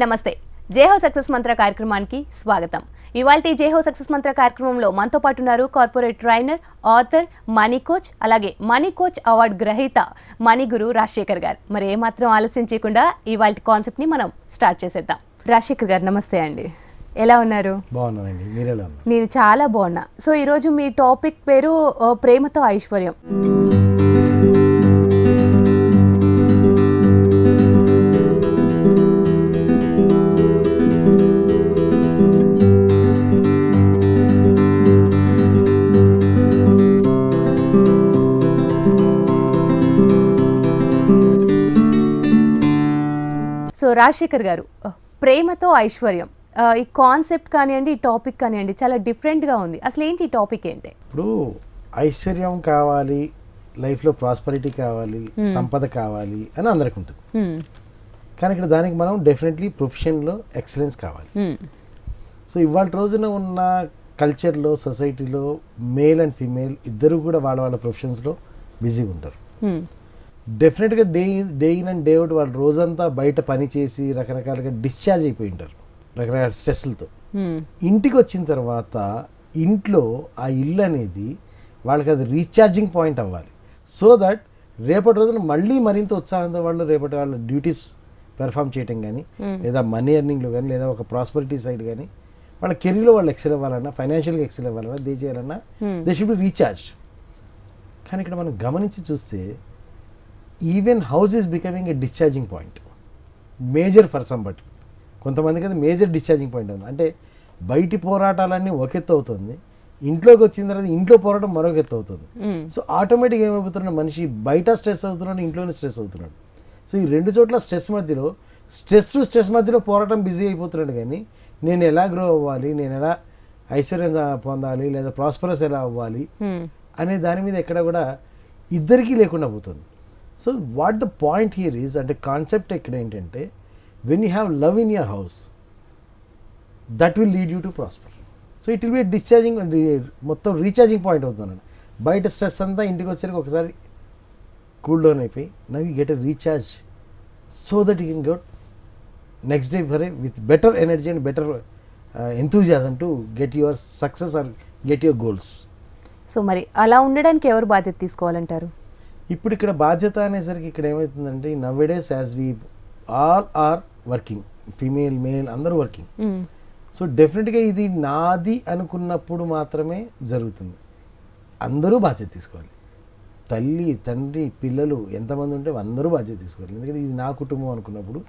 నమస్తే జేహో సక్సెస్ మంత్ర కార్యక్రమానికి స్వాగతం. ఇవాల్టి జేహో సక్సెస్ మంత్ర కార్యక్రమంలో మనతో పాటు ఉన్నారు corporate trainer, author, money coach, అలాగే మనీ కోచ్ అవార్డు గ్రహీత మనీ గురు రాజశేఖర్ గారు. మరి ఏమాత్రం ఆలస్యం చేయకుండా ఇవాల్టి కాన్సెప్ట్ ని మనం స్టార్ట్ చేసేద్దాం. రాజశేఖర్ గారు నమస్తే అండి, ఎలా ఉన్నారు? బాగున్నానండి, మీరు ఎలా ఉన్నారు? నేను చాలా బాగున్నా. సో ఈరోజు మీ టాపిక్ పేరు ప్రేమతో ఐశ్వర్యం. సో రాజశేఖర్ గారు, ప్రేమతో ఐశ్వర్యం ఈ కాన్సెప్ట్ కానివ్వండి, ఈ టాపిక్ కానివ్వండి, చాలా డిఫరెంట్గా ఉంది. అసలు ఏంటి ఈ టాపిక్ ఏంటి? ఇప్పుడు ఐశ్వర్యం కావాలి, లైఫ్లో ప్రాస్పరిటీ కావాలి, సంపద కావాలి అని అందరికి ఉంటుంది. కానీ ఇక్కడ దానికి మనం డెఫినెట్లీ ప్రొఫెషన్లో ఎక్సలెన్స్ కావాలి. సో ఇవాళ రోజున ఉన్న కల్చర్లో, సొసైటీలో మేల్ అండ్ ఫీమేల్ ఇద్దరు కూడా వాళ్ళ వాళ్ళ ప్రొఫెషన్స్లో బిజీగా ఉంటారు. డెఫినెట్గా day in and day out వాళ్ళు రోజంతా బయట పని చేసి రకరకాలుగా డిశ్చార్జ్ అయిపోయి ఉంటారు రకరకాల స్ట్రెస్లతో. ఇంటికి వచ్చిన తర్వాత ఇంట్లో ఆ ఇల్లు అనేది వాళ్ళకి అది రీఛార్జింగ్ పాయింట్ అవ్వాలి. సో దట్ రేపటి రోజున మళ్ళీ మరింత ఉత్సాహంతో వాళ్ళు రేపటి వాళ్ళ డ్యూటీస్ పెర్ఫామ్ చేయటం కానీ, లేదా మనీ ఎర్నింగ్లో కానీ, లేదా ఒక ప్రాస్పరిటీ సైడ్ కానీ, వాళ్ళ కెరీర్లో వాళ్ళు ఎక్సెల్ అవ్వాలన్నా, ఫైనాన్షియల్గా ఎక్సెల్ అవ్వాలన్నా, దే చేయాలన్నా దే షుడ్ బి రీఛార్జ్డ్. కానీ ఇక్కడ మనం గమనించి చూస్తే even house is becoming a discharging point, major for సంబట్. కొంతమందికి అది మేజర్ డిశ్చార్జింగ్ పాయింట్ ఉంది. అంటే బయటి పోరాటాలన్నీ ఒక ఎత్తు అవుతుంది, ఇంట్లోకి వచ్చిన తర్వాత ఇంట్లో పోరాటం మరొక ఎత్తు అవుతుంది. సో ఆటోమేటిక్గా ఏమైపోతున్నాడు, మనిషి బయట స్ట్రెస్ అవుతున్నాడు, ఇంట్లోనే స్ట్రెస్ అవుతున్నాడు. సో ఈ రెండు చోట్ల స్ట్రెస్ మధ్యలో, స్ట్రెస్ టు స్ట్రెస్ మధ్యలో పోరాటం బిజీ అయిపోతున్నాడు. కానీ నేను ఎలా గ్రో అవ్వాలి, నేను ఎలా ఐశ్వర్యం పొందాలి, లేదా ప్రాస్పరస్ ఎలా అవ్వాలి అనే దాని మీద ఎక్కడ కూడా ఇద్దరికీ లేకుండా పోతుంది. So what the point here is, అంటే కాన్సెప్ట్ ఇక్కడ ఏంటంటే, when you have love in your house that will lead you to prosper. So it will be discharging, మొత్తం రీఛార్జింగ్ పాయింట్ అవుతున్నాను. బయట స్ట్రెస్ అంతా ఇంటికి వచ్చేసరికి ఒకసారి కూల్ డౌన్ అయిపోయి, now you get a recharge so that you can get next day for with better energy and better enthusiasm to get your success or get your goals. So మరి అలా ఉండడానికి ఎవరు బాధ్యత తీసుకోవాలంటారు? ఇప్పుడు ఇక్కడ బాధ్యత అనేసరికి ఇక్కడ ఏమవుతుందంటే, nowadays as we all are working, female male అందరూ వర్కింగ్. సో డెఫినెట్గా ఇది నాది అనుకున్నప్పుడు మాత్రమే జరుగుతుంది. అందరూ బాధ్యత తీసుకోవాలి. తల్లి, తండ్రి, పిల్లలు ఎంతమంది ఉంటే అందరూ బాధ్యత తీసుకోవాలి. ఎందుకంటే ఇది నా కుటుంబం అనుకున్నప్పుడు,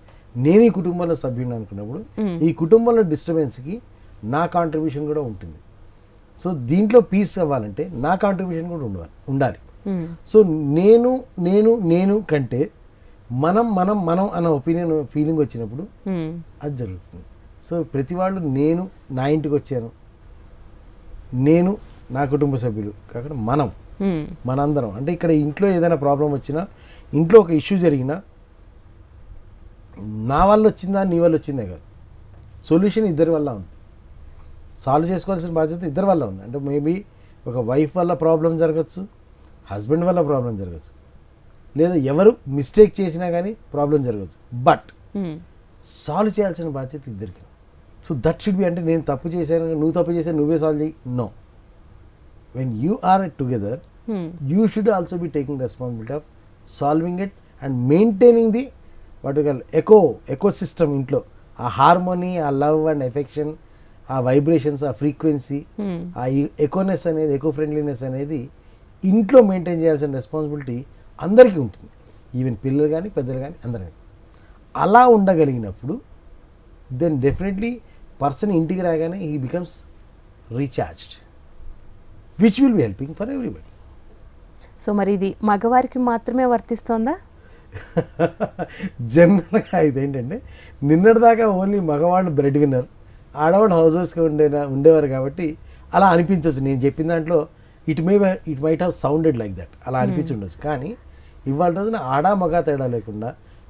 నేను ఈ కుటుంబంలో సభ్యుని అనుకున్నప్పుడు, ఈ కుటుంబంలో డిస్టర్బెన్స్కి నా కాంట్రిబ్యూషన్ కూడా ఉంటుంది. సో దీంట్లో పీస్ అవ్వాలంటే నా కాంట్రిబ్యూషన్ కూడా ఉండాలి. సో నేను నేను నేను కంటే మనం మనం మనం అన్న ఒపీనియన్ ఫీలింగ్ వచ్చినప్పుడు అది జరుగుతుంది. సో ప్రతి వాళ్ళు నేను నా ఇంటికి వచ్చాను, నేను నా కుటుంబ సభ్యులు కాకుండా మనం మనందరం. అంటే ఇక్కడ ఇంట్లో ఏదైనా ప్రాబ్లం వచ్చినా, ఇంట్లో ఒక ఇష్యూ జరిగినా నా వల్ల వచ్చిందా నీ వల్ల వచ్చిందే కాదు, సొల్యూషన్ ఇద్దరి వల్ల ఉంది. సాల్వ్ చేసుకోవాల్సిన బాధ్యత ఇద్దరి వల్ల ఉంది. అంటే మేబీ ఒక వైఫ్ వల్ల ప్రాబ్లం జరగచ్చు, హస్బెండ్ వల్ల ప్రాబ్లం జరగచ్చు, లేదా ఎవరు మిస్టేక్ చేసినా కానీ ప్రాబ్లం జరగచ్చు. బట్ సాల్వ్ చేయాల్సిన బాధ్యత ఇద్దరికి. సో దట్ షుడ్ బి, అంటే నేను తప్పు చేశాను, నువ్వు తప్పు చేశాను, నువ్వే సాల్వ్ చేయి, no. When you are together you should also be taking responsibility of solving it and maintaining the what you call ecosystem. ఇంట్లో ఆ హార్మోనీ, ఆ లవ్ అండ్ ఎఫెక్షన్, ఆ వైబ్రేషన్స్, ఆ ఫ్రీక్వెన్సీ, ఆ ఎకోనెస్ అనేది, ఎకో ఫ్రెండ్లీనెస్ అనేది ఇంట్లో మెయింటైన్ చేయాల్సిన రెస్పాన్సిబిలిటీ అందరికీ ఉంటుంది. ఈవెన్ పిల్లలు కానీ పెద్దలు కానీ అందరూ. అలా ఉండగలిగినప్పుడు దెన్ డెఫినెట్లీ పర్సన్ ఇంటికి రాగానే he becomes recharged, which will be helping for everybody. So మరి ఇది మగవారికి మాత్రమే వర్తిస్తుందా? జనరల్గా ఇదేంటంటే, నిన్నటిదాకా ఓన్లీ మగవాడు బ్రెడ్ విన్నర్, ఆడవాడు హౌస్ హౌస్గా ఉండేవారు కాబట్టి అలా అనిపించవచ్చు. నేను చెప్పిన దాంట్లో it might have sounded like that, అలా అనిపించి ఉండొచ్చు. కానీ ఇవాళ రోజున ఆడా మగ తేడా లేకుండా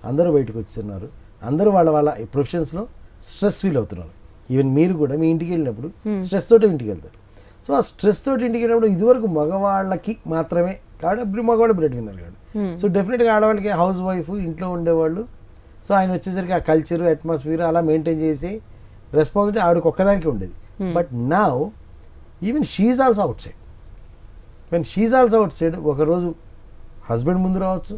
అందరూ బయటకు వస్తున్నారు. అందరూ వాళ్ళ వాళ్ళ ప్రొఫెషన్స్లో స్ట్రెస్ ఫీల్ అవుతున్నారు. ఈవెన్ మీరు కూడా మీ ఇంటికి వెళ్ళినప్పుడు స్ట్రెస్ తోటి ఇంటికి వెళ్తారు. సో ఆ స్ట్రెస్ తోటి ఇంటికి వెళ్ళినప్పుడు ఇదివరకు మగవాళ్ళకి మాత్రమే కాబట్టి మగవాళ్ళు బ్రెడ్ విన్నర్ కాదు. సో డెఫినెట్గా ఆడవాళ్ళకి హౌస్ వైఫ్ ఇంట్లో ఉండేవాళ్ళు సో ఆయన వచ్చేసరికి ఆ కల్చర్ అట్మాస్ఫియర్ అలా మెయింటైన్ చేసి రెస్పాన్సిబిలిటీ ఆవిడకి ఒక్కదానికి ఉండేది. But now even she also outside. When she also outside, ఒకరోజు హస్బెండ్ ముందు రావచ్చు,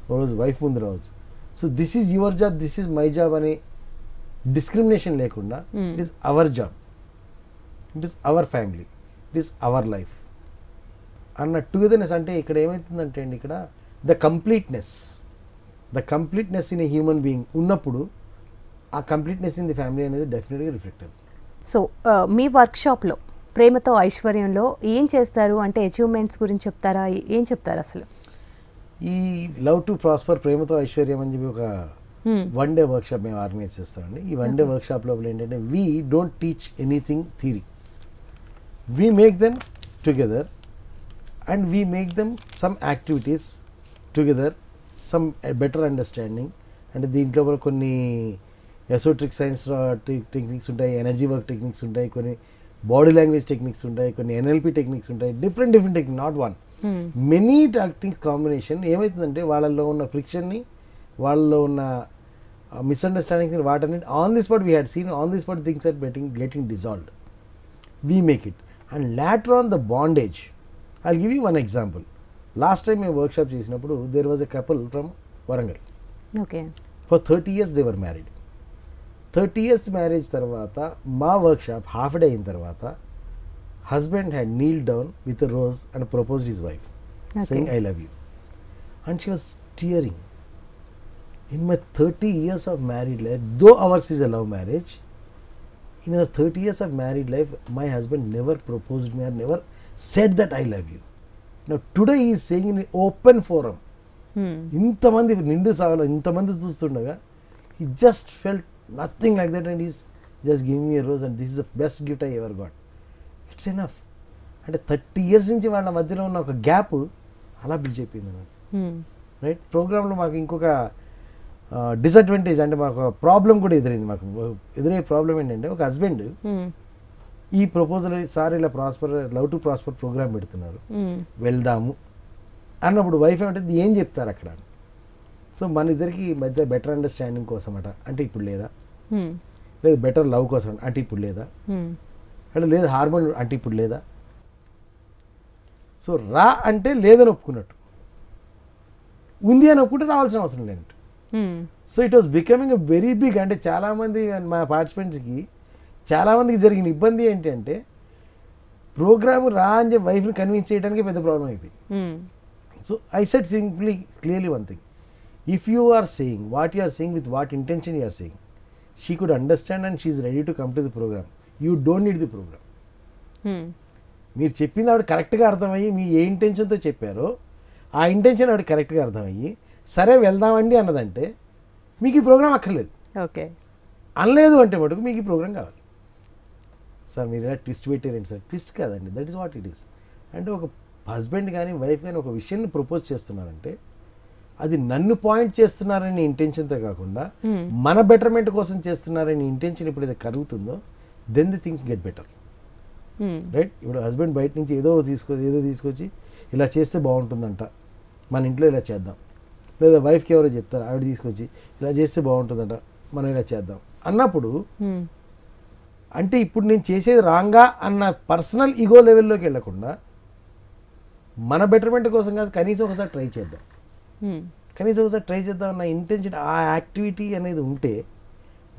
ఒకరోజు వైఫ్ ముందు రావచ్చు. So this is your job, this is my job అనే డిస్క్రిమినేషన్ లేకుండా it is our job, it is our family, it is our life అన్న togetherness. అంటే ఇక్కడ ఏమవుతుందంటే అండి, ఇక్కడ the completeness in a human being ఉన్నప్పుడు ఆ కంప్లీట్నెస్ ఇన్ ది ఫ్యామిలీ అనేది డెఫినెట్గా రిఫ్లెక్ట్ అవుతుంది. సో మీ వర్క్షాప్లో ప్రేమతో ఐశ్వర్యంలో ఏం చేస్తారు అంటే అచీవ్మెంట్స్ గురించి చెప్తారా, ఏం చెప్తారు అసలు? ఈ లవ్ టు ప్రాస్పర్ ప్రేమతో ఐశ్వర్యం అని చెప్పి ఒక వన్ డే వర్క్షాప్ మేము ఆర్గనైజ్ చేస్తామండి. ఈ వన్ డే వర్క్షాప్ లోపల ఏంటంటే we don't teach anything theory, we make them together and we make them some activities together, some better understanding. అంటే దీంట్లో కూడా కొన్ని ఎసోట్రిక్ సైన్స్ టెక్నిక్స్ ఉంటాయి, ఎనర్జీ వర్క్ టెక్నిక్స్ ఉంటాయి, కొన్ని బాడీ లాంగ్వేజ్ టెక్నిక్స్ ఉంటాయి, కొన్ని ఎన్ఎల్పి టెక్నిక్స్ ఉంటాయి, different technique, not one, many techniques combination. ఏమవుతుందంటే వాళ్ళల్లో ఉన్న ఫ్రిక్షన్ని, వాళ్ళలో ఉన్న misunderstandings, వాటన్ని on the spot we had seen, on the spot things are getting dissolved. We make it and later on the bondage. I'll give you one example. Last time మేము workshop చేసినప్పుడు there was a couple from Warangal. Okay. For 30 years they were married. 30 years marriage తర్వాత మా workshop half day అయిన తర్వాత husband had Neel down with a rose and proposed his wife, saying I love you. And she was tearing. In my 30 years of married life, though ours is a love marriage, in our 30 years of married life, my husband never proposed me or never said that I love you. Now today he is saying in an open forum, ఇంతమంది నిండు సాగలో ఇంతమంది చూస్తుండగా he just felt nothing like that and he's just giving me a rose and this is the best gift I ever got. It's enough. అంటే 30 years నుంచి వాళ్ళ మధ్యలో ఉన్న ఒక గ్యాప్ అలా బిల్డ్ అయిపోయింది అన్నమాట. రైట్. ప్రోగ్రాంలో మాకు ఇంకొక డిసడ్వాంటేజ్ అంటే మాకు ప్రాబ్లం కూడా ఎదురైంది. మాకు ఎదురయ్యే ప్రాబ్లం ఏంటంటే ఒక హస్బెండ్ ఈ ప్రపోజల్ సార్ ఇలా లవ్ టు ప్రాస్పర్ ప్రోగ్రామ్ పెడుతున్నారు, వెళ్దాము అన్నప్పుడు వైఫ్ ఏమంటే ఏం చెప్తారు అక్కడ. సో మన ఇద్దరికి మధ్య బెటర్ అండర్స్టాండింగ్ కోసం అంటే ఇప్పుడు లేదా, లేదు బెటర్ లవ్ కోసం అంటే ఇప్పుడు లేదా, అంటే లేదు హార్మోన్ అంటే ఇప్పుడు లేదా. సో రా అంటే లేదని ఒప్పుకున్నట్టు, ఉంది అని ఒప్పుకుంటే రావాల్సిన అవసరం లేనట్టు. So it was becoming a very big. అంటే చాలామంది మా పార్టిసిపెంట్స్కి చాలామందికి జరిగిన ఇబ్బంది ఏంటి అంటే ప్రోగ్రామ్ రా అని చెప్పి వైఫ్ని కన్విన్స్ చేయడానికి పెద్ద ప్రాబ్లం అయిపోయింది. So I said simply clearly one thing, if you are saying what you are saying with what intention you are saying, she could understand and she is ready to come to the program. You don't need the program. మీరు చెప్పింది ఆవిడ కరెక్ట్గా అర్థమయ్యి మీ ఏ ఇంటెన్షన్తో చెప్పారో ఆ intention ఆవిడ కరెక్ట్గా అర్థమయ్యి సరే వెళ్దామండి అన్నదంటే మీకు ఈ ప్రోగ్రామ్ అక్కర్లేదు. ఓకే. అనలేదు అంటే మటుకు మీకు ఈ ప్రోగ్రామ్ కావాలి. సార్ మీరు ఇలా ట్విస్ట్ పెట్టారండి సార్, ట్విస్ట్ కాదండి, that is what it is. అంటే ఒక హస్బెండ్ కానీ వైఫ్ కానీ ఒక విషయాన్ని ప్రపోజ్ చేస్తున్నారంటే అది నన్ను పాయింట్ చేస్తున్నారని ఇంటెన్షన్తో కాకుండా మన బెటర్మెంట్ కోసం చేస్తున్నారని ఇంటెన్షన్ ఎప్పుడైతే కలుగుతుందో then the things get better. Right. ఇప్పుడు హస్బెండ్ బయట నుంచి ఏదో తీసుకొచ్చి ఇలా చేస్తే బాగుంటుందంట, మన ఇంట్లో ఇలా చేద్దాం, లేదా వైఫ్కి ఎవరో చెప్తారు ఆవిడ తీసుకొచ్చి ఇలా చేస్తే బాగుంటుందంట మనం ఇలా చేద్దాం అన్నప్పుడు అంటే ఇప్పుడు నేను చేసేది రాంగా అన్న పర్సనల్ ఈగో లెవెల్లోకి వెళ్ళకుండా మన బెటర్మెంట్ కోసం కాదు కనీసం ఒకసారి ట్రై చేద్దాం, అన్న ఇంటెన్షన్ ఆ యాక్టివిటీ అనేది ఉంటే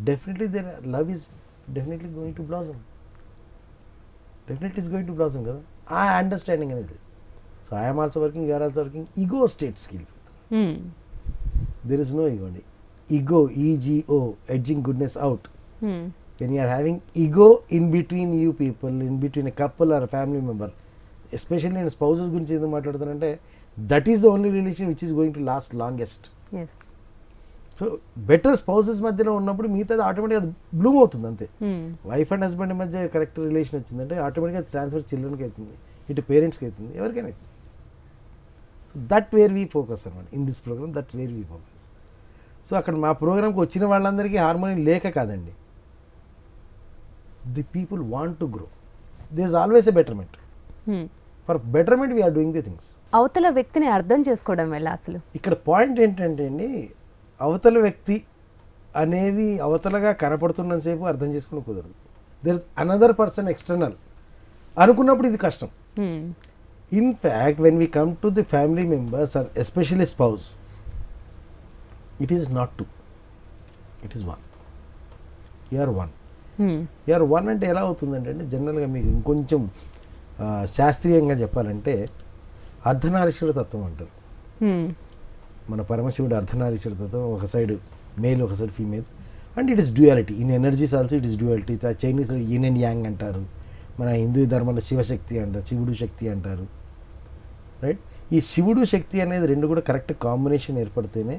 definitely there love is definitely going to blossom, కదా ఆ అండర్స్టాండింగ్ అనేది. So I'm also working, you're also working, ego states కి there is no ego. Ego, EGO, edging goodness out. When you are having ego in between you people, in between a couple or a family member, especially in spouses గురించి ఎందుకు మాట్లాడుతానంటే that is the only relation which is going to last longest. Yes. So better spouses మధ్యలో ఉన్నప్పుడు మిగతాది ఆటోమేటిక్గా Bloom అవుతుంది అంతే. Wife and husband మధ్య correct relation వచ్చిందంటే ఆటోమేటిక్గా ట్రాన్స్ఫర్ చిల్డ్రన్కి అవుతుంది, ఇటు పేరెంట్స్కి అవుతుంది, ఎవరికైనా అవుతుంది. So that where we focus అనమాట in this program, that where we focus. So అక్కడ మా ప్రోగ్రామ్కి వచ్చిన వాళ్ళందరికీ హార్మోని లేక కాదండి, the people want to grow, there is always a betterment. For betterment we are doing the things. అవతల వ్యక్తిని అర్థం చేసుకోవడం ఎలా అసలు? ఇక్కడ పాయింట్ ఏంటంటే అండి, అవతల వ్యక్తి అనేది అవతలగా కనపడుతున్నంతసేపు అర్థం చేసుకుని కుదరదు. There is another person external అనుకున్నప్పుడు ఇది కష్టం. In fact when we come to the family members or especially spouse, it is not two, it is one. You're one. You're one అంటే ఎలా అవుతుందంటే జనరల్గా మీకు ఇంకొంచెం శాస్త్రీయంగా చెప్పాలంటే అర్ధనారీశ్వర తత్వం అంటారు. మన పరమశివుడు అర్ధనారీశ్వర తత్వం, ఒక సైడ్ మేల్ ఒక side female, and it is duality in energies also. It is duality. చైనీస్లో యిన్ అండ్ యాంగ్ అంటారు, మన హిందూ ధర్మంలో శివశక్తి అంటారు, శివుడు శక్తి అంటారు, రైట్? ఈ శివుడు శక్తి అనేది రెండు కూడా కరెక్ట్ కాంబినేషన్ ఏర్పడితేనే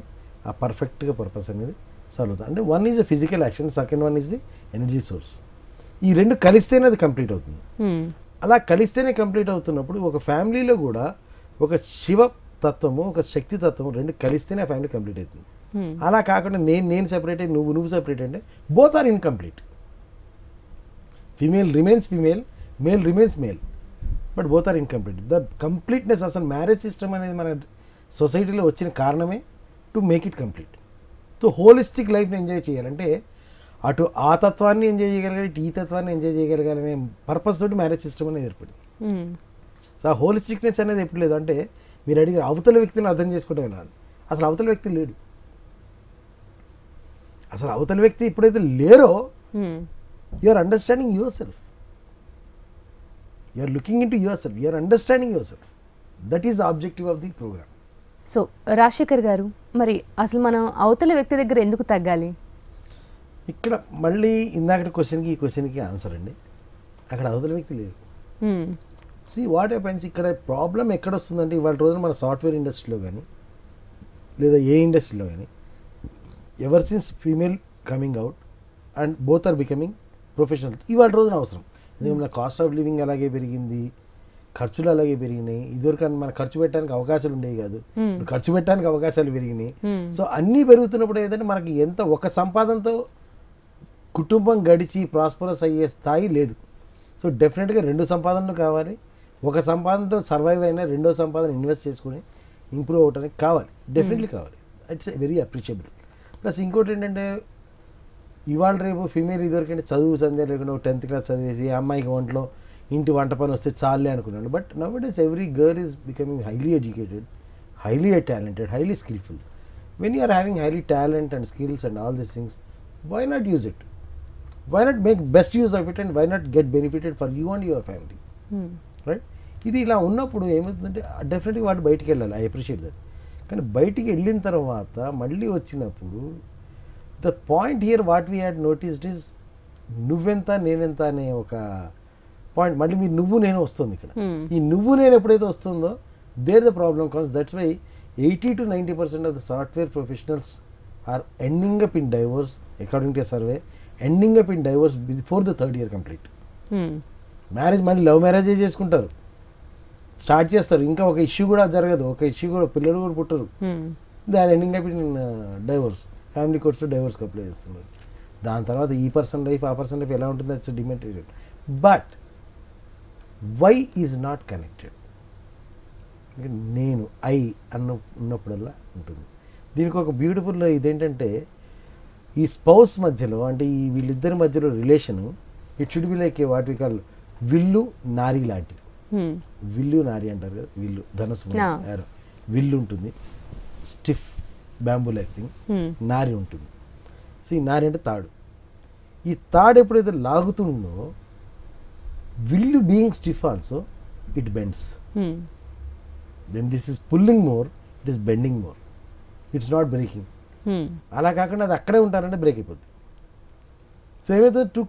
ఆ పర్ఫెక్ట్గా పర్పస్ అనేది సాల్వ్ అవుతుంది. అంటే one is the physical action, second one is the energy source. ఈ రెండు కలిస్తేనే అది కంప్లీట్ అవుతుంది. అలా కలిస్తేనే కంప్లీట్ అవుతున్నప్పుడు ఒక ఫ్యామిలీలో కూడా ఒక శివ తత్వము ఒక శక్తి తత్వం రెండు కలిస్తేనే ఆ ఫ్యామిలీ కంప్లీట్ అవుతుంది. అలా కాకుండా నేను సెపరేట్ నువ్వు సెపరేట్ అంటే both are incomplete. Female remains female, male remains male, but both are incomplete. The completeness అసలు మ్యారేజ్ సిస్టమ్ అనేది మన సొసైటీలో వచ్చిన కారణమే to make it complete. So holistic లైఫ్ని ఎంజాయ్ చేయాలంటే అటు ఆ తత్వాన్ని ఎంజాయ్ చేయగలగాలి, ఈ తత్వాన్ని ఎంజాయ్ చేయగలగాలనే పర్పస్ తోటి మ్యారేజ్ సిస్టమ్ అనేది ఏర్పడింది. సో ఆ హోలిస్టిక్నెస్ అనేది ఎప్పుడు లేదు అంటే మీరు అడిగారు అవతల వ్యక్తిని అర్థం చేసుకుంటే వెళ్ళాలి. అసలు అవతల వ్యక్తి లేడు. అసలు అవతల వ్యక్తి ఎప్పుడైతే లేరో you are understanding yourself, you are looking into yourself, you are understanding yourself. That is the objective of the program. So Rajasekhar garu, మరి అసలు మనం అవతల వ్యక్తి దగ్గర ఎందుకు తగ్గాలి? ఇక్కడ మళ్ళీ ఇందాకటి క్వశ్చన్కి ఈ క్వశ్చన్కి ఆన్సర్ అండి. అక్కడ అవతల వ్యక్తి లేడు. సి వాట్ హ్యాపెన్స్, ఇక్కడ ప్రాబ్లం ఎక్కడ వస్తుందంటే ఇవాళ రోజున మన సాఫ్ట్వేర్ ఇండస్ట్రీలో కానీ లేదా ఏ ఇండస్ట్రీలో కానీ ever since female coming out and both are becoming professional ఇవాళ రోజున అవసరం. ఎందుకంటే మన కాస్ట్ ఆఫ్ లివింగ్ అలాగే పెరిగింది, ఖర్చులు అలాగే పెరిగినాయి. ఇదివరకు మన ఖర్చు పెట్టడానికి అవకాశాలు ఉండేవి కాదు, ఖర్చు పెట్టడానికి అవకాశాలు పెరిగినాయి. సో అన్నీ పెరుగుతున్నప్పుడు ఏంటంటే మనకి ఎంత ఒక సంపాదనతో కుటుంబం గడిచి ప్రాస్పరస్ అయ్యే స్థాయి లేదు. సో డెఫినెట్గా రెండు సంపాదనలు కావాలి. ఒక సంపాదనతో సర్వైవ్ అయినా రెండో సంపాదన ఇన్వెస్ట్ చేసుకుని ఇంప్రూవ్ అవడానికి కావాలి, డెఫినెట్లీ కావాలి. It's very appreciable. ప్లస్ ఇంకోటి ఏంటంటే ఇవాళ రేపు ఫీమేల్ ఇదివరకంటే చదువు సంధ్య లేకుండా 10th క్లాస్ చదివేసి అమ్మాయికి ఒంట్లో ఇంటి వంట పని వస్తే చాలే అనుకున్నాను. But now it is every girl is becoming highly educated, highly talented, highly skillful. When you are having highly talent and skills and all these things, why not use it? Why not make best use of it and why not get benefited for you and your family? Right? ఇది ఇలా ఉన్నప్పుడు ఏమవుతుందంటే డెఫినెట్గా వాటి బయటికి వెళ్ళాలి. I appreciate that. కానీ బయటికి వెళ్ళిన తర్వాత మళ్ళీ వచ్చినప్పుడు the point here what we had noticed is నువ్వెంత నేనెంత అనే ఒక పాయింట్ మళ్ళీ మీ నువ్వు నేను వస్తుంది ఇక్కడ. ఈ నువ్వు నేను ఎప్పుడైతే వస్తుందో there the problem comes. That's why 80 to 90% of the software professionals are ending up in divorce, according to a survey, ending up in divorce before the 3rd year complete. Marriage మళ్ళీ లవ్ మ్యారేజే చేసుకుంటారు, start చేస్తారు, ఇంకా ఒక issue కూడా జరగదు, ఒక issue కూడా పిల్లలు కూడా పుట్టరు. They are ending up in divorce. Family కోర్ట్స్లో డైవోర్స్కి అప్లై చేస్తున్నారు. దాని తర్వాత ఈ పర్సన్ లైఫ్ ఆ పర్సన్ లైఫ్ ఎలా ఉంటుంది, that's immaterial. But why is not connected. నేను ఐ ఉన్నప్పుడల్లా ఉంటుంది. దీనికి ఒక బ్యూటిఫుల్ ఇదేంటంటే ఈ స్పౌస్ మధ్యలో అంటే ఈ వీళ్ళిద్దరి మధ్యలో relation it should be like what we call విల్లు నారి లాంటిది. విల్లు నారి అంటారు కదా, విల్లు ధనుసు విల్లు ఉంటుంది, స్టిఫ్ బ్యాంబూ లైక్ థింగ్, నారి ఉంటుంది. సో ఈ నారి అంటే తాడు. ఈ తాడు ఎప్పుడైతే లాగుతుందో విల్లు being stiff also it bends. When this is pulling more, it is bending more. It's not breaking. అలా కాకుండా అది అక్కడే ఉంటారంటే బ్రేక్ అయిపోద్ది. సో ఏమైతే to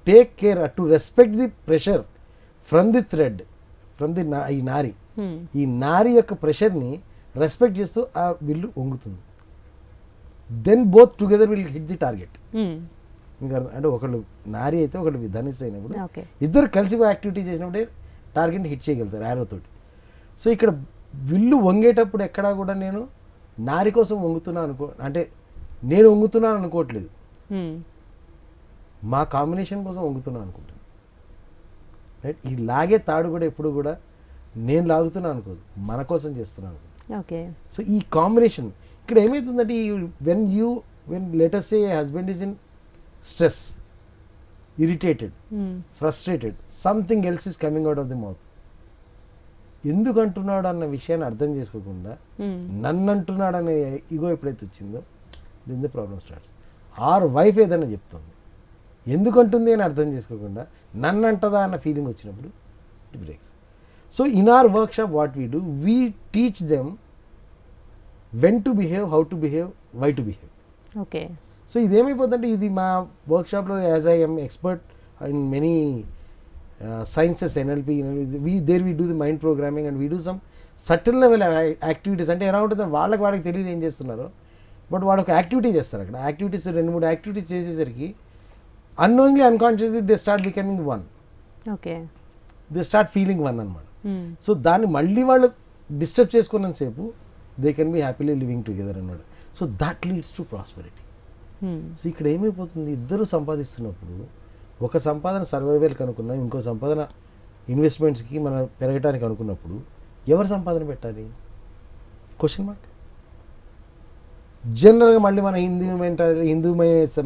take care, to respect the pressure from the thread, from the ఈ నారి, ఈ నారి యొక్క ప్రెషర్ని రెస్పెక్ట్ చేస్తూ ఆ విల్లు వంగుతుంది. Then both together will hit the target. ఇంకా అంటే ఒకళ్ళు నారి అయితే ఒకళ్ళు ధనుస్సు అయినప్పుడు ఇద్దరు కలిసి యాక్టివిటీ చేసినప్పుడే టార్గెట్ హిట్ చేయగలుగుతారు యారోతోటి. సో ఇక్కడ విల్లు వంగేటప్పుడు ఎక్కడా కూడా నేను నారి కోసం వంగుతున్నాను అంటే నేను వంగుతున్నాను అనుకోవట్లేదు, మా కాంబినేషన్ కోసం వంగుతున్నాను అనుకుంటాను. రైట్? ఈ లాగే తాడు కూడా ఎప్పుడు కూడా నేను లాగుతున్నాను అనుకోదు, మన కోసం చేస్తున్నాను. ఓకే. సో ఈ కాంబినేషన్ ఇక్కడ ఏమవుతుందంటే when you when let us say a husband is in stress, irritated, frustrated, something else is coming out of the mouth. ఎందుకు అంటున్నాడు అన్న విషయాన్ని అర్థం చేసుకోకుండా నన్ను అంటున్నాడు అనే ఈగో ఎప్పుడైతే వచ్చిందో then the problem starts. Or wife ఏదైనా చెప్తుంది ఎందుకు అంటుంది అని అర్థం చేసుకోకుండా నన్ను అంటదా అన్న ఫీలింగ్ వచ్చినప్పుడు it breaks. So in our workshop what we do, we teach them when to behave, how to behave, why to behave. Okay. So ఇదేమైపోతుందంటే ఇది మా వర్క్షాప్లో as I am expert in many sciences, NLP, we do the mind programming and we do some subtle level activities. అంటే ఎలా ఉంటుంది వాళ్ళకి తెలియదు ఏం చేస్తున్నారో, బట్ వాడు ఒక యాక్టివిటీ చేస్తారు. అక్కడ యాక్టివిటీస్ 2-3 యాక్టివిటీస్ చేసేసరికి annoyingly unconsciously they start becoming one. Okay. They start feeling one అనమాట. సో దాన్ని మళ్ళీ వాళ్ళు డిస్టర్బ్ చేసుకున్నంతసేపు they can be happily living together అనమాట. So that leads to prosperity. So ఇక్కడ ఏమైపోతుంది, ఇద్దరు సంపాదిస్తున్నప్పుడు ఒక సంపాదన సర్వైవల్కి అనుకున్నాం, ఇంకో సంపాదన ఇన్వెస్ట్మెంట్స్కి మనం పెరగటానికి అనుకున్నప్పుడు ఎవరు సంపాదన పెట్టాలి? Question mark. జనరల్గా మళ్ళీ మన హిందూ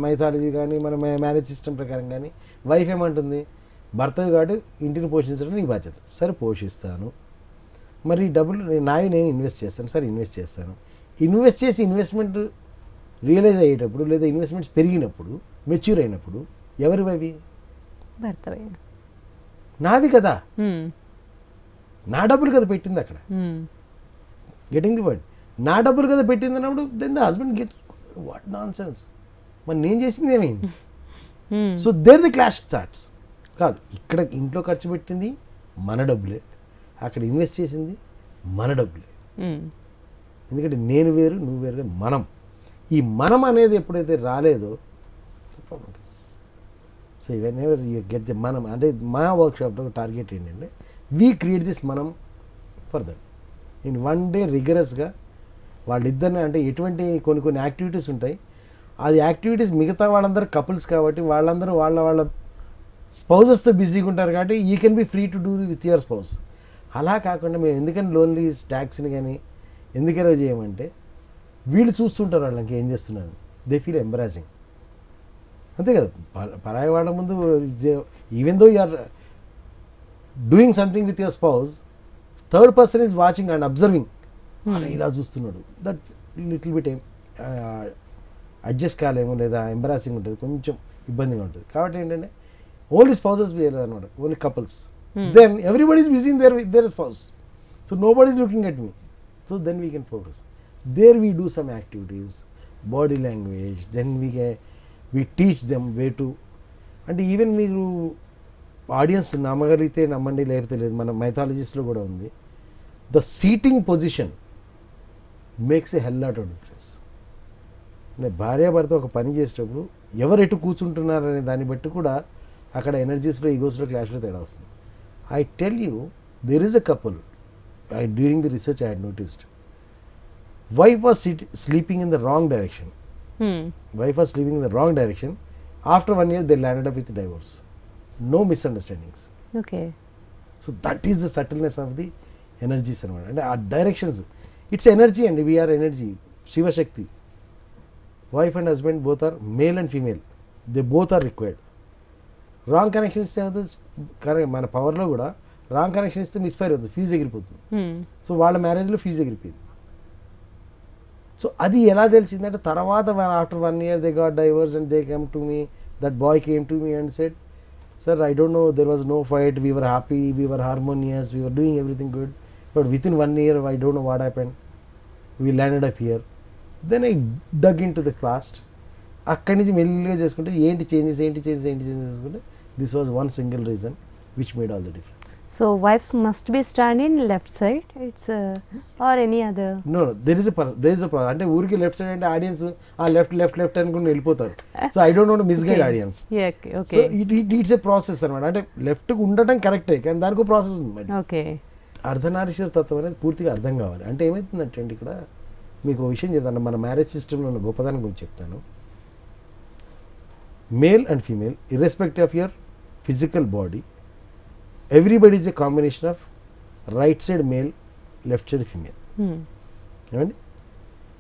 మైథాలజీ కానీ మన మ్యారేజ్ సిస్టమ్ ప్రకారం కానీ వైఫ్ ఏమంటుంది, భర్త కాదు ఇంటిని పోషించడం నీ బాధ్యత. సరే పోషిస్తాను, మరి డబ్బులు నేను ఇన్వెస్ట్ చేస్తాను, సరే ఇన్వెస్ట్ చేస్తాను. ఇన్వెస్ట్ చేసి ఇన్వెస్ట్మెంట్ రియలైజ్ అయ్యేటప్పుడు లేదా ఇన్వెస్ట్మెంట్స్ పెరిగినప్పుడు మెచ్యూర్ అయినప్పుడు ఎవరి అవి? భర్తవే. నావి కదా, నా డబ్బులు కదా పెట్టింది అక్కడ. గెటింగ్ ది వర్డ్, నా డబ్బులు కదా పెట్టింది అన్నప్పుడు then the husband get what nonsense, మరి నేను చేసింది ఏమైంది? So there the clash starts. కాదు, ఇక్కడ ఇంట్లో ఖర్చు పెట్టింది మన డబ్బులే, అక్కడ ఇన్వెస్ట్ చేసింది మన డబ్బులే. ఎందుకంటే నేను వేరు నువ్వు వేరు, మనం. ఈ మనం అనేది ఎప్పుడైతే రాలేదో problem. So whenever you get the మనం, అంటే మా వర్క్షాప్లో టార్గెట్ ఏంటంటే వీ క్రియేట్ దిస్ మనం for them in one day రిగరస్గా. వాళ్ళిద్దరిని అంటే ఎటువంటి కొన్ని యాక్టివిటీస్ ఉంటాయి, అది యాక్టివిటీస్ మిగతా వాళ్ళందరూ కపుల్స్ కాబట్టి వాళ్ళందరూ వాళ్ళ స్పౌజెస్తో బిజీగా ఉంటారు కాబట్టి you can be free to do with your spouse. అలా కాకుండా మేము ఎందుకని లోన్లీ ట్యాక్స్ని కానీ ఎందుకని చేయమంటే వీళ్ళు చూస్తుంటారు వాళ్ళకి ఏం చేస్తున్నాను, దే ఫీల్ ఎంబరాసింగ్. అంతే కదా, పరాయి వాళ్ళ ముందు even though you are doing something with your spouse, third person is watching and observing. అలా ఇలా చూస్తున్నాడు, దట్ లిటిల్ బిట్ అడ్జస్ట్ కాలేమో లేదా ఎంబరాసింగ్ ఉంటుంది, కొంచెం ఇబ్బందిగా ఉంటుంది. కాబట్టి ఏంటంటే ఓన్లీ స్పౌజెస్ వేయాలి అనమాట, only couples. Then everybody is busy in their spouse, so nobody is looking at me, so then we can focus. There we do some activities, body language, then we teach them way to. అంటే ఈవెన్ మీరు audience నమ్మగలిగితే నమ్మండి, లేకపోతే లేదు, మన మైథాలజీస్లో కూడా ఉంది, the seating position makes a hell lot of difference. అంటే భార్యాభర్త ఒక పని చేసేటప్పుడు ఎవరు ఎటు కూర్చుంటున్నారనే దాన్ని బట్టి కూడా అక్కడ ఎనర్జీస్లో ఈగోస్లో క్లాష్లో తేడా వస్తుంది. I tell you, there is a couple, during the research I had noticed, wife was sleeping in the wrong direction. Wife was sleeping in the wrong direction. After 1 year, they landed up with divorce. No misunderstandings. Okay. So that is the subtleness of the energies and our directions. It's energy and we are energy. Shiva Shakti. Wife and husband both are male and female. They both are required. Wrong connections correct. మన పవర్లో కూడా wrong connection ఇస్తే misfire అవుతుంది, fuse ఎగిరిపోతుంది. సో వాళ్ళ మ్యారేజ్లో fuse ఎగిరిపోయింది. సో అది ఎలా తెలిసిందంటే తర్వాత after 1 year they got divorce and they came to me, that boy came to me and said, sir I don't know, there was no fight, we were happy, we were harmonious, we were doing everything good, but within 1 year I don't know what happened, we landed up here. Then I dug in to the fast. అక్కడి నుంచి మెల్లిగా చేసుకుంటే ఏంటి changes చేసుకుంటే this was one single reason which made all the difference. So wives must be stand in left side, it's or any other? No, there is a problem. అంటే ఊరికి left side అంటే audience ఆ left అనుకుని వెళ్ళిపోతారు. So I don't want to misguide audience. So it's a process అనమాట. అంటే left ఉండటం కరెక్టే, కానీ దానికి ఒక ప్రాసెస్ ఉంది మేడం. ఓకే. అర్ధనారీశ్వర తత్వం అనేది పూర్తిగా అర్థం కావాలి. అంటే ఏమవుతుందంటే అండి, ఇక్కడ మీకు ఒక విషయం చెప్తాను, మన మ్యారేజ్ సిస్టంలో ఉన్న గొప్పదాని గురించి చెప్తాను. Male and female irrespective of your physical body, everybody is a combination of right side male, left side female.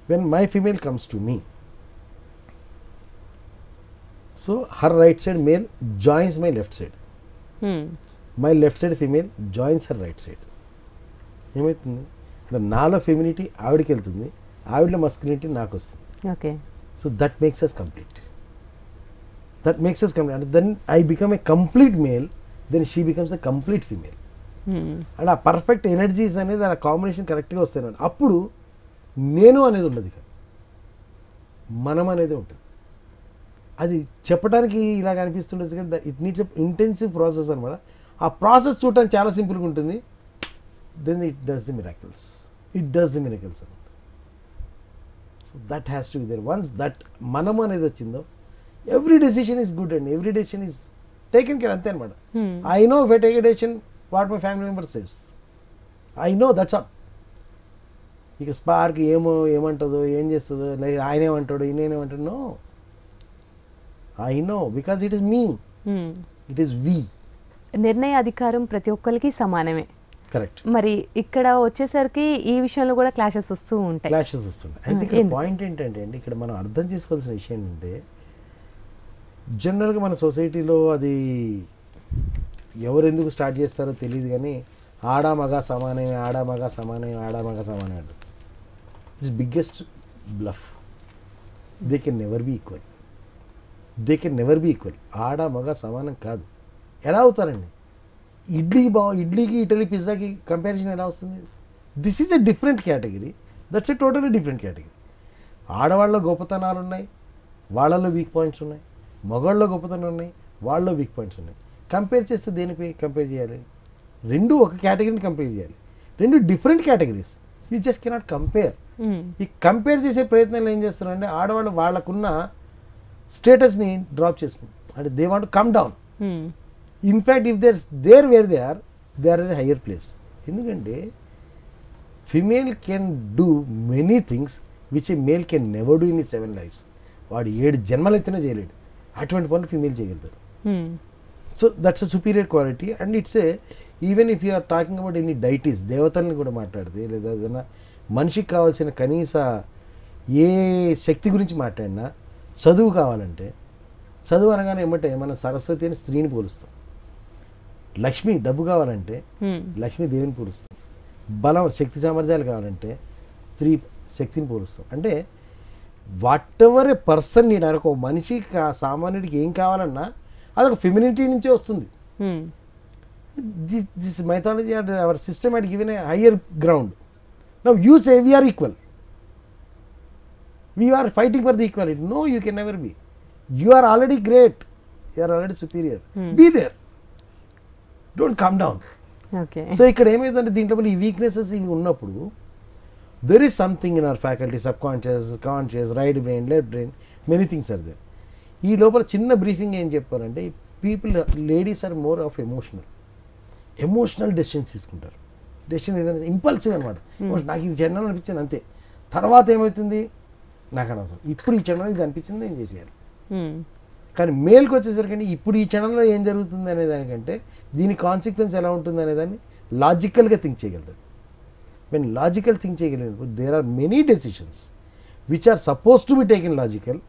When my female comes to me, so her right side male joins my left side, my left side female joins her right side. ఏమవుతుంది అంటే నాలో femininity ఆవిడకి వెళ్తుంది, ఆవిడలో masculinity నాకు వస్తుంది. Okay. So that makes us complete. అంటే then I become a complete male, then she becomes a complete female. And ఆ perfect energies అనేది ఆ కాంబినేషన్ కరెక్ట్గా వస్తాయి. అప్పుడు నేను అనేది ఉండదు, ఇక మనం అనేది ఉంటుంది. అది చెప్పడానికి ఇలాగ అనిపిస్తుండదు కానీ ఇట్ నీడ్స్ ఇంటెన్సివ్ ప్రాసెస్ అనమాట. ఆ ప్రాసెస్ చూడటానికి చాలా సింపుల్గా ఉంటుంది, then it does the miracles అనమాట. So that has to be there. Once that మనం అనేది వచ్చిందో every decision is good and every decision is taken care, అంతే అనమాట. I know if I take a decision what my family members says, I know that's all. ఇక spark ఏమంటుందో ఏం చేస్తుందో, లేదా ఆయన ఏమంటాడు ఈయనేమంటాడు, no, I know because it is me, it is we. నిర్ణయ అధికారం ప్రతి ఒక్కరికి సమానమే. కరెక్ట్. మరి ఇక్కడ వచ్చేసరికి ఈ విషయంలో కూడా క్లాషెస్ వస్తుంటాయి. అయితే ఇక్కడ పాయింట్ ఏంటంటే అండి, ఇక్కడ మనం అర్థం చేసుకోవాల్సిన విషయం ఏంటంటే జనరల్గా మన సొసైటీలో అది ఎవరు ఎందుకు స్టార్ట్ చేస్తారో తెలియదు కానీ ఆడ మగ సమానమే అంటారు. It's biggest bluff. They can never be equal. ఆడ మగ సమానం కాదు. ఎలా అవుతారండి? ఇడ్లీకి ఇటలీ పిజ్జాకి కంపారిజన్ ఎలా వస్తుంది? This is a different category, that's a totally different category. ఆడవాళ్ళలో గొప్పతనాలు ఉన్నాయి, వాళ్ళలో వీక్ పాయింట్స్ ఉన్నాయి. మగవాళ్ళలో గొప్పతనాలు ఉన్నాయి, వాళ్ళలో వీక్ పాయింట్స్ ఉన్నాయి. కంపేర్ చేస్తే దేనిపై కంపేర్ చేయాలి? రెండు ఒక కేటగిరీని కంపేర్ చేయాలి. రెండు different categories. You just cannot compare. ఈ కంపేర్ చేసే ప్రయత్నాలు ఏం చేస్తున్నారంటే ఆడవాళ్ళు వాళ్ళకున్న స్టేటస్ని డ్రాప్ చేసుకుంటారు. అంటే they want come down. In fact if there were they are in higher place. ఎందుకంటే female can do many things which a male can never do in ఈ 7 lives. వాడు 7 జన్మలు ఎత్తినా చేయలేడు. అటువంటి పనులు ఫిమేల్ చేయగలుగుతారు. So that's a superior quality. And it's a even if you're talking about any deities, దేవతల్ని కూడా మాట్లాడితే లేదా ఏదైనా మనిషికి కావాల్సిన కనీస ఏ శక్తి గురించి మాట్లాడినా, చదువు కావాలంటే చదువు అనగానే ఏమంటే మన సరస్వతి అని స్త్రీని పోలుస్తాం. లక్ష్మి డబ్బు కావాలంటే లక్ష్మీ దేవిని పోలుస్తాం. బలం శక్తి సామర్థ్యాలు కావాలంటే స్త్రీ శక్తిని పోలుస్తాం. అంటే what ever A person need, ఒక మనిషికి సామాన్యుడికి ఏం కావాలన్నా అదొక ఫెమినిటీ నుంచే వస్తుంది. This mythology and hour system had given a higher ground. Now you say we are equal, we are fighting for the equality. No, you can never be. You are already great, you are already superior. Be there, don't come down. Okay. So ఇక్కడ ఏమైందంటే దీంట్లో ఈ weaknesses ఇవి ఉన్నప్పుడు there is something in our faculty, subconscious, conscious, right brain, left brain, many things are there. ఈ లోపల చిన్న briefing ఏం చెప్పారంటే ladies are more of emotional decisions తీసుకుంటారు. డెసిషన్ ఏదైనా ఇంపల్సివ్ అనమాట. నాకు ఇది చెండాలని అనిపించింది అంతే, తర్వాత ఏమవుతుంది నాకు అనవసరం, ఇప్పుడు ఈ క్షణంలో ఇది అనిపించింది నేను చేసేయాలి. కానీ మేల్కి వచ్చేసరికి ఇప్పుడు ఈ క్షణంలో ఏం జరుగుతుంది అనే దానికంటే దీని కాన్సిక్వెన్స్ ఎలా ఉంటుంది అనేదాన్ని లాజికల్గా థింక్ చేయగలుగుతాడు. వెన్ లాజికల్ థింక్ చేయగలిగినప్పుడు there are many decisions which are suppose to be taken logical,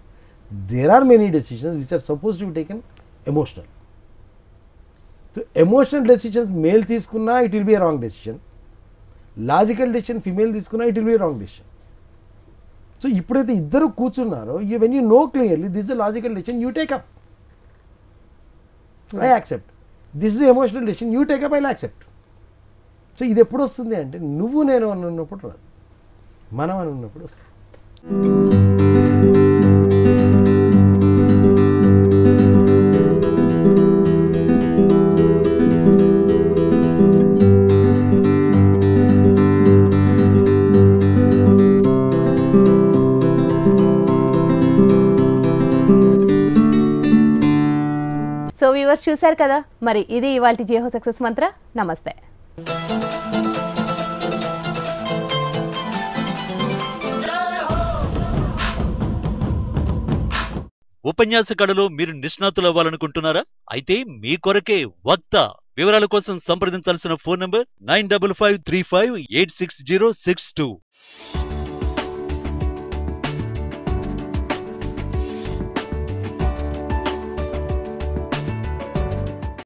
there are many decisions which are supposed to be taken emotional. So emotional decisions male తీసుకున్నా it will be a wrong decision, logical decision female తీసుకున్నా it will be a wrong decision. So ఇప్పుడైతే ఇద్దరు కూర్చున్నారో when you know clearly this is a logical decision, you take up, I accept. This is an emotional decision, you take up, I'll accept. So ఇది ఎప్పుడు వస్తుంది అంటే నువ్వు నేను అని ఉన్నప్పుడు రాదు, మనం అని ఉన్నప్పుడు వస్తుంది. సో వ్యూవర్స్ చూశారు కదా, మరి ఇది ఇవాల్టి జేహో సక్సెస్ మంత్ర. నమస్తే. ఉపన్యాస కళలో మీరు నిష్ణాతులు అవ్వాలనుకుంటున్నారా? అయితే మీ కొరకే వక్త. వివరాల కోసం సంప్రదించాల్సిన ఫోన్ నంబర్ 9553586062.